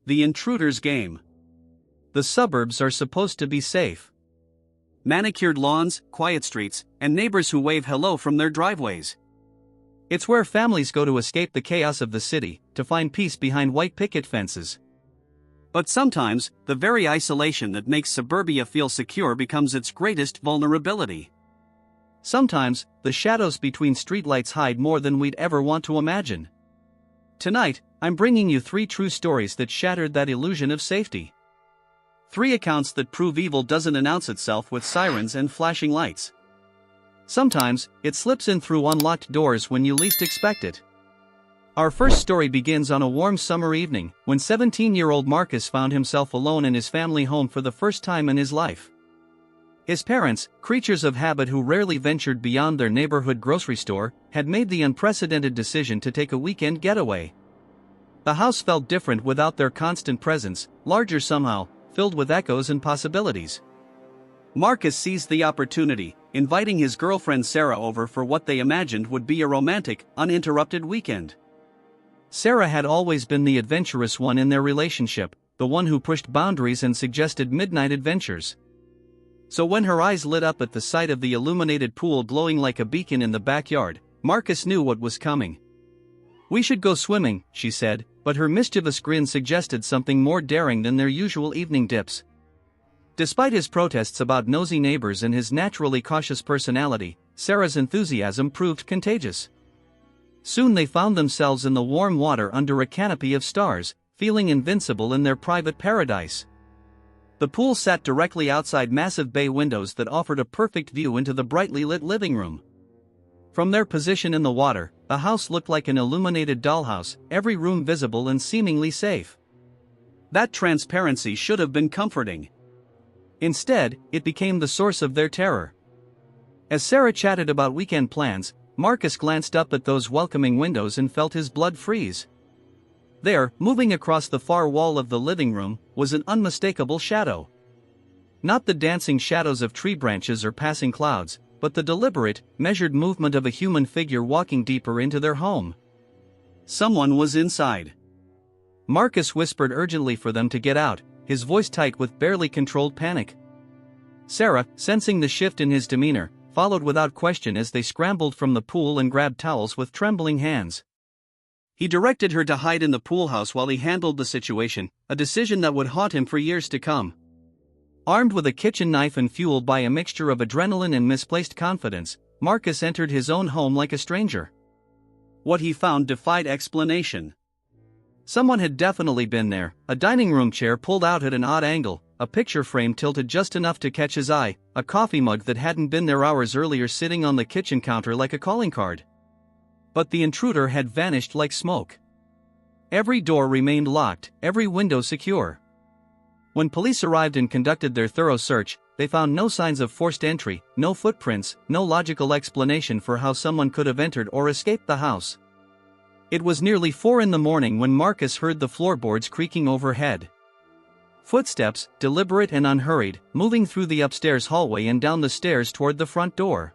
The intruder's game. The suburbs are supposed to be safe. Manicured lawns, quiet streets, and neighbors who wave hello from their driveways. It's where families go to escape the chaos of the city, to find peace behind white picket fences. But sometimes, the very isolation that makes suburbia feel secure becomes its greatest vulnerability. Sometimes, the shadows between streetlights hide more than we'd ever want to imagine. Tonight, I'm bringing you 3 true stories that shattered that illusion of safety. 3 accounts that prove evil doesn't announce itself with sirens and flashing lights. Sometimes, it slips in through unlocked doors when you least expect it. Our first story begins on a warm summer evening, when 17-year-old Marcus found himself alone in his family home for the first time in his life. His parents, creatures of habit who rarely ventured beyond their neighborhood grocery store, had made the unprecedented decision to take a weekend getaway. The house felt different without their constant presence, larger somehow, filled with echoes and possibilities. Marcus seized the opportunity, inviting his girlfriend Sarah over for what they imagined would be a romantic, uninterrupted weekend. Sarah had always been the adventurous one in their relationship, the one who pushed boundaries and suggested midnight adventures. So when her eyes lit up at the sight of the illuminated pool glowing like a beacon in the backyard, Marcus knew what was coming. "We should go swimming," she said, but her mischievous grin suggested something more daring than their usual evening dips. Despite his protests about nosy neighbors and his naturally cautious personality, Sarah's enthusiasm proved contagious. Soon they found themselves in the warm water under a canopy of stars, feeling invincible in their private paradise. The pool sat directly outside massive bay windows that offered a perfect view into the brightly lit living room. From their position in the water, the house looked like an illuminated dollhouse, every room visible and seemingly safe. That transparency should have been comforting. Instead, it became the source of their terror. As Sarah chatted about weekend plans, Marcus glanced up at those welcoming windows and felt his blood freeze. There, moving across the far wall of the living room, was an unmistakable shadow. Not the dancing shadows of tree branches or passing clouds, but the deliberate, measured movement of a human figure walking deeper into their home. Someone was inside. Marcus whispered urgently for them to get out, his voice tight with barely controlled panic. Sarah, sensing the shift in his demeanor, followed without question as they scrambled from the pool and grabbed towels with trembling hands. He directed her to hide in the pool house while he handled the situation, a decision that would haunt him for years to come. Armed with a kitchen knife and fueled by a mixture of adrenaline and misplaced confidence, Marcus entered his own home like a stranger. What he found defied explanation. Someone had definitely been there, a dining room chair pulled out at an odd angle, a picture frame tilted just enough to catch his eye, a coffee mug that hadn't been there hours earlier sitting on the kitchen counter like a calling card. But the intruder had vanished like smoke. Every door remained locked, every window secure. When police arrived and conducted their thorough search, they found no signs of forced entry, no footprints, no logical explanation for how someone could have entered or escaped the house. It was nearly 4 a.m. when Marcus heard the floorboards creaking overhead. Footsteps, deliberate and unhurried, moving through the upstairs hallway and down the stairs toward the front door.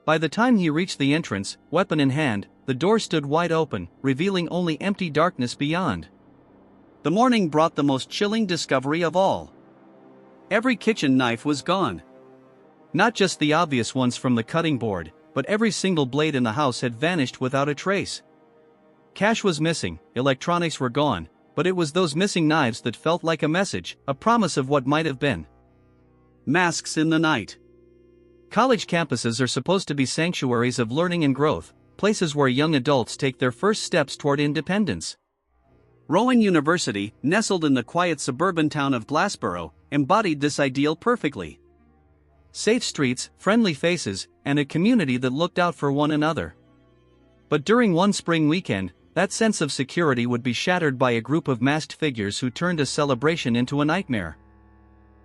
By the time he reached the entrance, weapon in hand, the door stood wide open, revealing only empty darkness beyond. The morning brought the most chilling discovery of all. Every kitchen knife was gone. Not just the obvious ones from the cutting board, but every single blade in the house had vanished without a trace. Cash was missing, electronics were gone, but it was those missing knives that felt like a message, a promise of what might have been. Masks in the night. College campuses are supposed to be sanctuaries of learning and growth, places where young adults take their first steps toward independence. Rowan University, nestled in the quiet suburban town of Glassboro, embodied this ideal perfectly. Safe streets, friendly faces, and a community that looked out for one another. But during one spring weekend, that sense of security would be shattered by a group of masked figures who turned a celebration into a nightmare.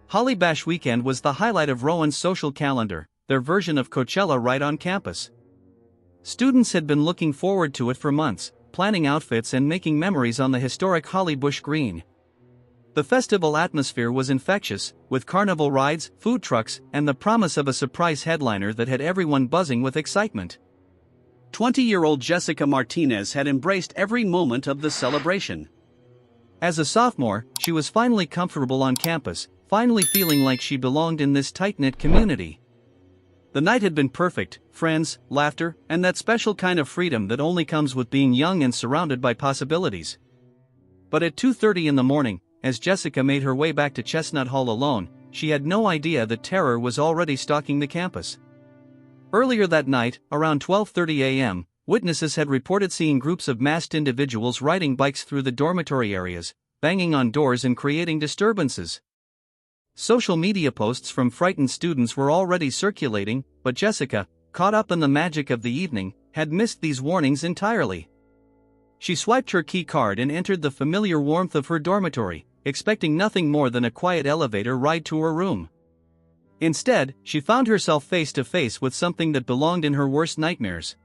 Holly Bash weekend was the highlight of Rowan's social calendar, their version of Coachella right on campus. Students had been looking forward to it for months, planning outfits and making memories on the historic Holly Bush Green. The festival atmosphere was infectious, with carnival rides, food trucks, and the promise of a surprise headliner that had everyone buzzing with excitement. 20-year-old Jessica Martinez had embraced every moment of the celebration. As a sophomore, she was finally comfortable on campus, finally feeling like she belonged in this tight-knit community. The night had been perfect: friends, laughter, and that special kind of freedom that only comes with being young and surrounded by possibilities. But at 2:30 in the morning, as Jessica made her way back to Chestnut Hall alone, she had no idea that terror was already stalking the campus. Earlier that night, around 12:30 a.m., witnesses had reported seeing groups of masked individuals riding bikes through the dormitory areas, banging on doors and creating disturbances. Social media posts from frightened students were already circulating, but Jessica, caught up in the magic of the evening, had missed these warnings entirely. She swiped her key card and entered the familiar warmth of her dormitory, expecting nothing more than a quiet elevator ride to her room. Instead, she found herself face to face with something that belonged in her worst nightmares.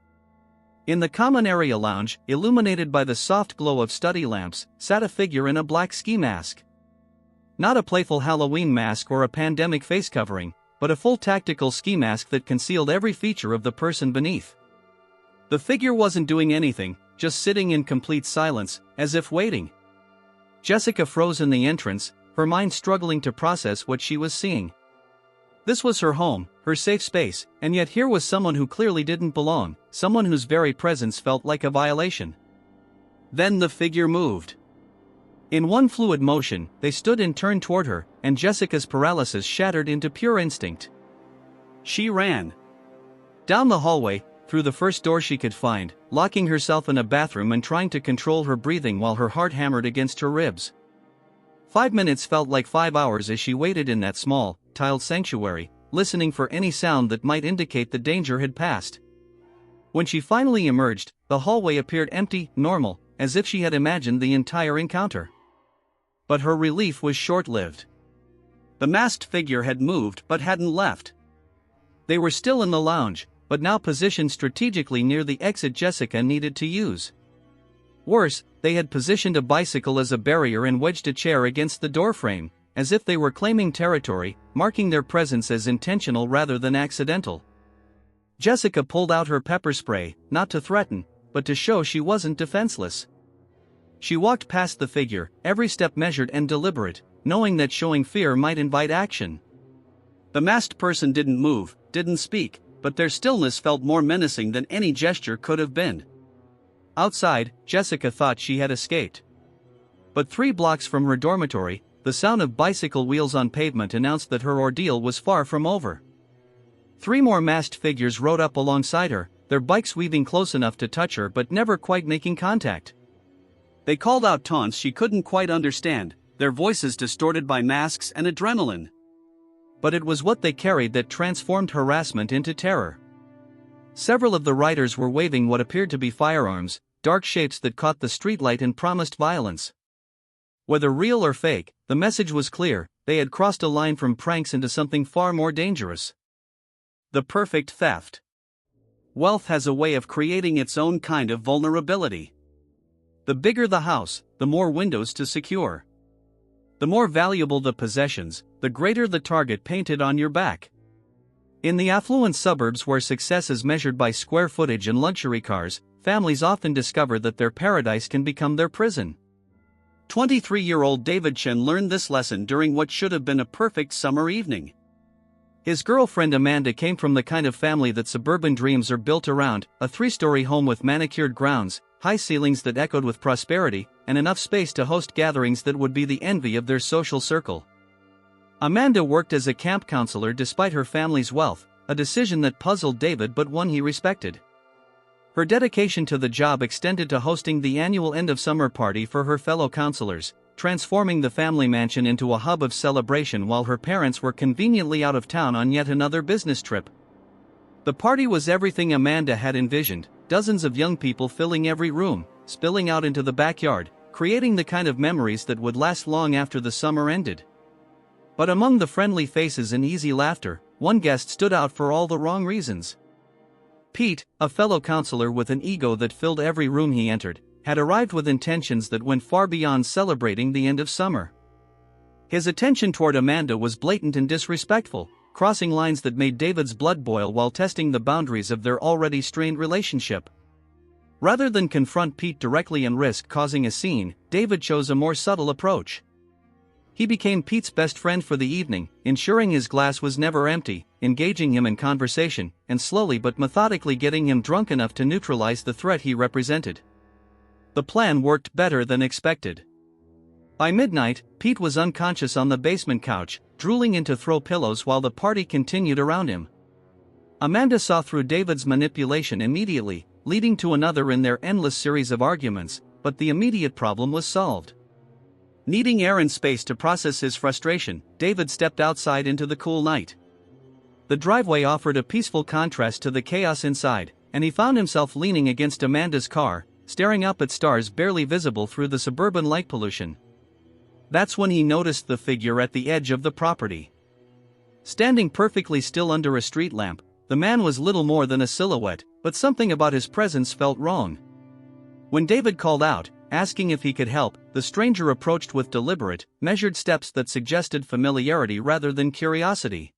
In the common area lounge, illuminated by the soft glow of study lamps, sat a figure in a black ski mask. Not a playful Halloween mask or a pandemic face covering, but a full tactical ski mask that concealed every feature of the person beneath. The figure wasn't doing anything, just sitting in complete silence, as if waiting. Jessica froze in the entrance, her mind struggling to process what she was seeing. This was her home, her safe space, and yet here was someone who clearly didn't belong, someone whose very presence felt like a violation. Then the figure moved. In one fluid motion, they stood and turned toward her, and Jessica's paralysis shattered into pure instinct. She ran down the hallway, through the first door she could find, locking herself in a bathroom and trying to control her breathing while her heart hammered against her ribs. 5 minutes felt like 5 hours as she waited in that small, tiled sanctuary, listening for any sound that might indicate the danger had passed. When she finally emerged, the hallway appeared empty, normal, as if she had imagined the entire encounter. But her relief was short-lived. The masked figure had moved but hadn't left. They were still in the lounge, but now positioned strategically near the exit Jessica needed to use. Worse, they had positioned a bicycle as a barrier and wedged a chair against the doorframe, as if they were claiming territory, marking their presence as intentional rather than accidental. Jessica pulled out her pepper spray, not to threaten, but to show she wasn't defenseless. She walked past the figure, every step measured and deliberate, knowing that showing fear might invite action. The masked person didn't move, didn't speak, but their stillness felt more menacing than any gesture could have been. Outside, Jessica thought she had escaped. But 3 blocks from her dormitory, the sound of bicycle wheels on pavement announced that her ordeal was far from over. 3 more masked figures rode up alongside her, their bikes weaving close enough to touch her but never quite making contact. They called out taunts she couldn't quite understand, their voices distorted by masks and adrenaline. But it was what they carried that transformed harassment into terror. Several of the riders were waving what appeared to be firearms, dark shapes that caught the streetlight and promised violence. Whether real or fake, the message was clear: they had crossed a line from pranks into something far more dangerous. The perfect theft. Wealth has a way of creating its own kind of vulnerability. The bigger the house, the more windows to secure. The more valuable the possessions, the greater the target painted on your back. In the affluent suburbs where success is measured by square footage and luxury cars, families often discover that their paradise can become their prison. 23-year-old David Chen learned this lesson during what should have been a perfect summer evening. His girlfriend Amanda came from the kind of family that suburban dreams are built around: a 3-story home with manicured grounds, high ceilings that echoed with prosperity, and enough space to host gatherings that would be the envy of their social circle. Amanda worked as a camp counselor despite her family's wealth, a decision that puzzled David but one he respected. Her dedication to the job extended to hosting the annual end-of-summer party for her fellow counselors, transforming the family mansion into a hub of celebration while her parents were conveniently out of town on yet another business trip. The party was everything Amanda had envisioned: dozens of young people filling every room, spilling out into the backyard, creating the kind of memories that would last long after the summer ended. But among the friendly faces and easy laughter, one guest stood out for all the wrong reasons. Pete, a fellow counselor with an ego that filled every room he entered, had arrived with intentions that went far beyond celebrating the end of summer. His attention toward Amanda was blatant and disrespectful, crossing lines that made David's blood boil while testing the boundaries of their already strained relationship. Rather than confront Pete directly and risk causing a scene, David chose a more subtle approach. He became Pete's best friend for the evening, ensuring his glass was never empty, engaging him in conversation, and slowly but methodically getting him drunk enough to neutralize the threat he represented. The plan worked better than expected. By midnight, Pete was unconscious on the basement couch, drooling into throw pillows while the party continued around him. Amanda saw through David's manipulation immediately, leading to another in their endless series of arguments, but the immediate problem was solved. Needing air and space to process his frustration, David stepped outside into the cool night. The driveway offered a peaceful contrast to the chaos inside, and he found himself leaning against Amanda's car, staring up at stars barely visible through the suburban light pollution. That's when he noticed the figure at the edge of the property. Standing perfectly still under a street lamp, the man was little more than a silhouette, but something about his presence felt wrong. When David called out, asking if he could help, the stranger approached with deliberate, measured steps that suggested familiarity rather than curiosity.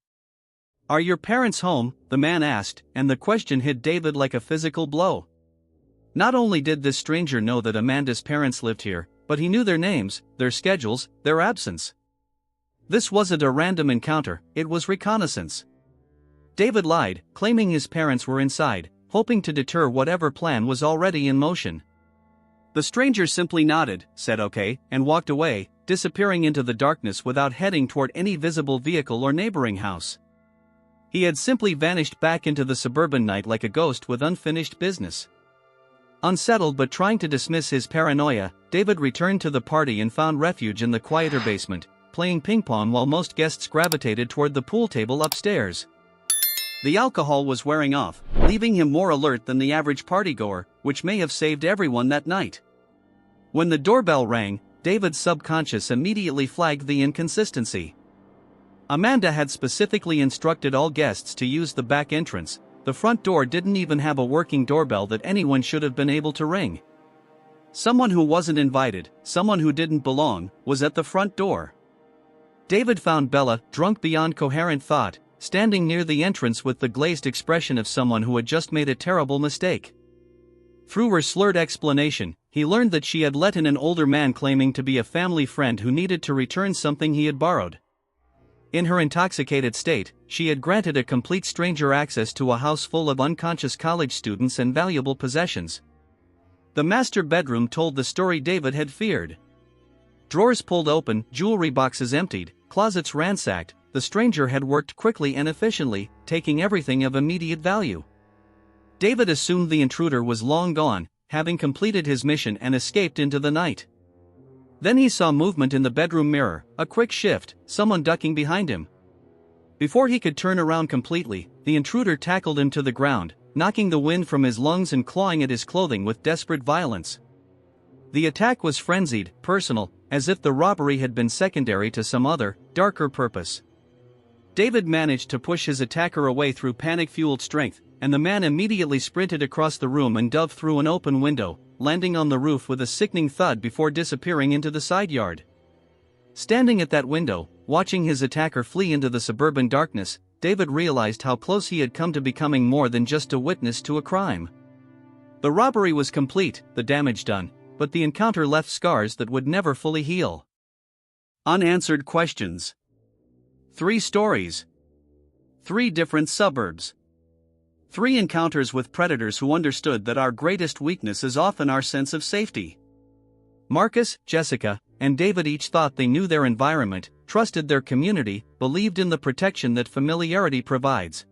"Are your parents home?" the man asked, and the question hit David like a physical blow. Not only did this stranger know that Amanda's parents lived here, but he knew their names, their schedules, their absence. This wasn't a random encounter, it was reconnaissance. David lied, claiming his parents were inside, hoping to deter whatever plan was already in motion. The stranger simply nodded, said okay, and walked away, disappearing into the darkness without heading toward any visible vehicle or neighboring house. He had simply vanished back into the suburban night like a ghost with unfinished business. Unsettled but trying to dismiss his paranoia, David returned to the party and found refuge in the quieter basement, playing ping pong while most guests gravitated toward the pool table upstairs. The alcohol was wearing off, leaving him more alert than the average partygoer, which may have saved everyone that night. When the doorbell rang, David's subconscious immediately flagged the inconsistency. Amanda had specifically instructed all guests to use the back entrance. The front door didn't even have a working doorbell that anyone should have been able to ring. Someone who wasn't invited, someone who didn't belong, was at the front door. David found Bella, drunk beyond coherent thought, standing near the entrance with the glazed expression of someone who had just made a terrible mistake. Through her slurred explanation, he learned that she had let in an older man claiming to be a family friend who needed to return something he had borrowed. In her intoxicated state, she had granted a complete stranger access to a house full of unconscious college students and valuable possessions. The master bedroom told the story David had feared. Drawers pulled open, jewelry boxes emptied, closets ransacked. The stranger had worked quickly and efficiently, taking everything of immediate value. David assumed the intruder was long gone, having completed his mission and escaped into the night. Then he saw movement in the bedroom mirror, a quick shift, someone ducking behind him. Before he could turn around completely, the intruder tackled him to the ground, knocking the wind from his lungs and clawing at his clothing with desperate violence. The attack was frenzied, personal, as if the robbery had been secondary to some other, darker purpose. David managed to push his attacker away through panic-fueled strength, and the man immediately sprinted across the room and dove through an open window, landing on the roof with a sickening thud before disappearing into the side yard. Standing at that window, watching his attacker flee into the suburban darkness, David realized how close he had come to becoming more than just a witness to a crime. The robbery was complete, the damage done, but the encounter left scars that would never fully heal. Unanswered questions. 3 stories. 3 different suburbs. 3 encounters with predators who understood that our greatest weakness is often our sense of safety. Marcus, Jessica, and David each thought they knew their environment, trusted their community, believed in the protection that familiarity provides.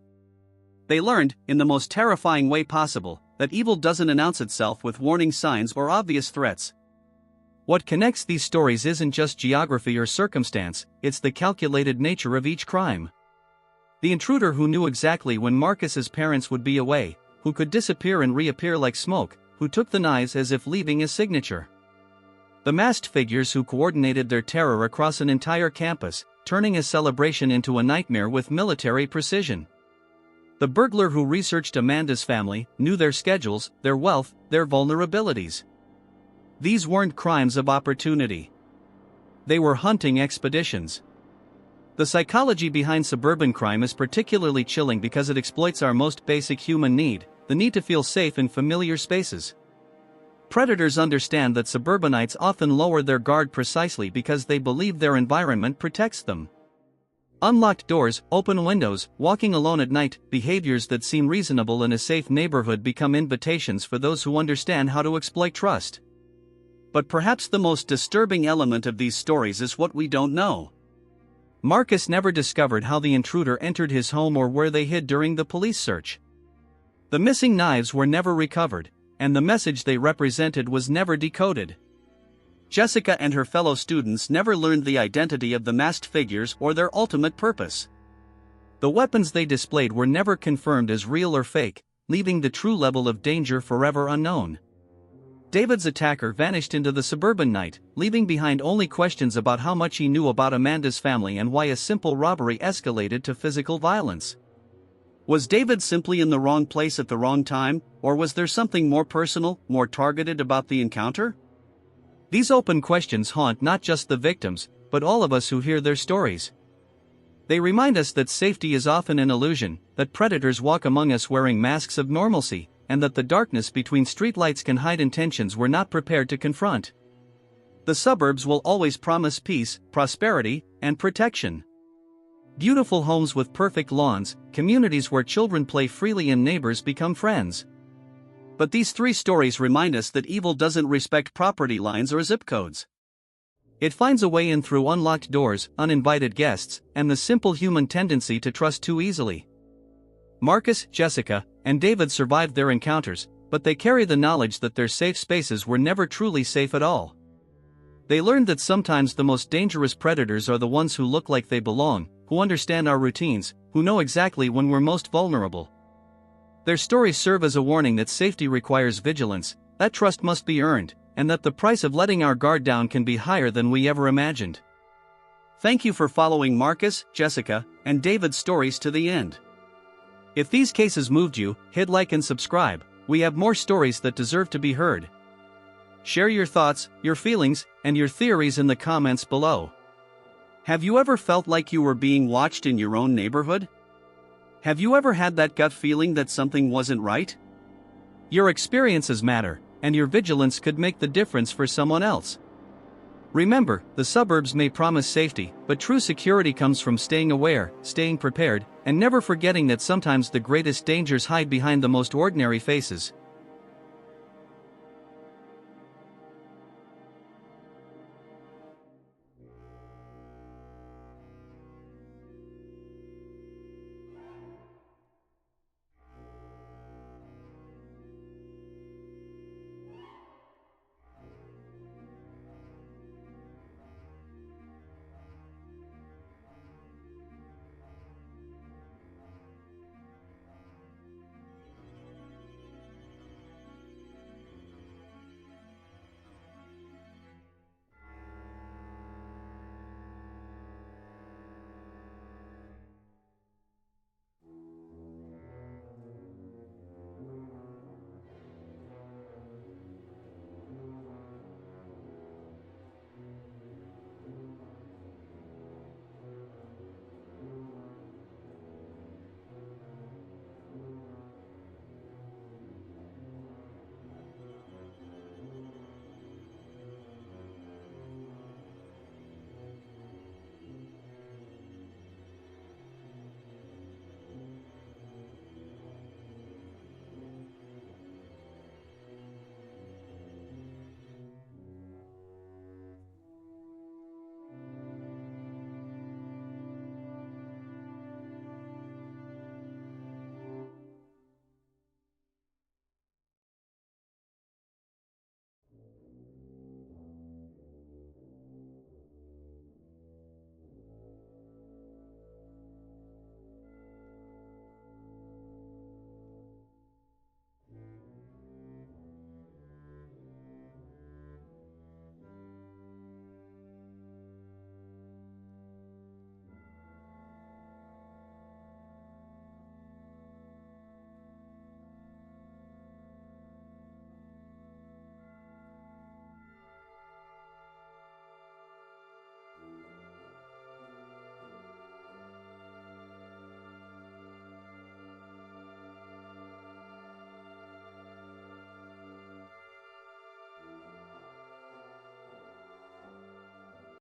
They learned, in the most terrifying way possible, that evil doesn't announce itself with warning signs or obvious threats. What connects these stories isn't just geography or circumstance, it's the calculated nature of each crime. The intruder who knew exactly when Marcus's parents would be away, who could disappear and reappear like smoke, who took the knives as if leaving a signature. The masked figures who coordinated their terror across an entire campus, turning a celebration into a nightmare with military precision. The burglar who researched Amanda's family, knew their schedules, their wealth, their vulnerabilities. These weren't crimes of opportunity. They were hunting expeditions. The psychology behind suburban crime is particularly chilling because it exploits our most basic human need, the need to feel safe in familiar spaces. predators understand that suburbanites often lower their guard precisely because they believe their environment protects them. Unlocked doors, open windows, walking alone at night, behaviors that seem reasonable in a safe neighborhood become invitations for those who understand how to exploit trust. But perhaps the most disturbing element of these stories is what we don't know. Marcus never discovered how the intruder entered his home or where they hid during the police search. The missing knives were never recovered, and the message they represented was never decoded. Jessica and her fellow students never learned the identity of the masked figures or their ultimate purpose. The weapons they displayed were never confirmed as real or fake, leaving the true level of danger forever unknown. David's attacker vanished into the suburban night, leaving behind only questions about how much he knew about Amanda's family and why a simple robbery escalated to physical violence. Was David simply in the wrong place at the wrong time, or was there something more personal, more targeted about the encounter? These open questions haunt not just the victims, but all of us who hear their stories. They remind us that safety is often an illusion, that predators walk among us wearing masks of normalcy, and that the darkness between streetlights can hide intentions we're not prepared to confront. The suburbs will always promise peace, prosperity, and protection. Beautiful homes with perfect lawns, communities where children play freely and neighbors become friends. But these three stories remind us that evil doesn't respect property lines or zip codes. It finds a way in through unlocked doors, uninvited guests, and the simple human tendency to trust too easily. Marcus, Jessica, and David survived their encounters, but they carry the knowledge that their safe spaces were never truly safe at all. They learned that sometimes the most dangerous predators are the ones who look like they belong, who understand our routines, who know exactly when we're most vulnerable. Their stories serve as a warning that safety requires vigilance, that trust must be earned, and that the price of letting our guard down can be higher than we ever imagined. Thank you for following Marcus, Jessica, and David's stories to the end. If these cases moved you, hit like and subscribe. We have more stories that deserve to be heard. Share your thoughts, your feelings, and your theories in the comments below. Have you ever felt like you were being watched in your own neighborhood? Have you ever had that gut feeling that something wasn't right? Your experiences matter, and your vigilance could make the difference for someone else. Remember, the suburbs may promise safety, but true security comes from staying aware, staying prepared, and never forgetting that sometimes the greatest dangers hide behind the most ordinary faces.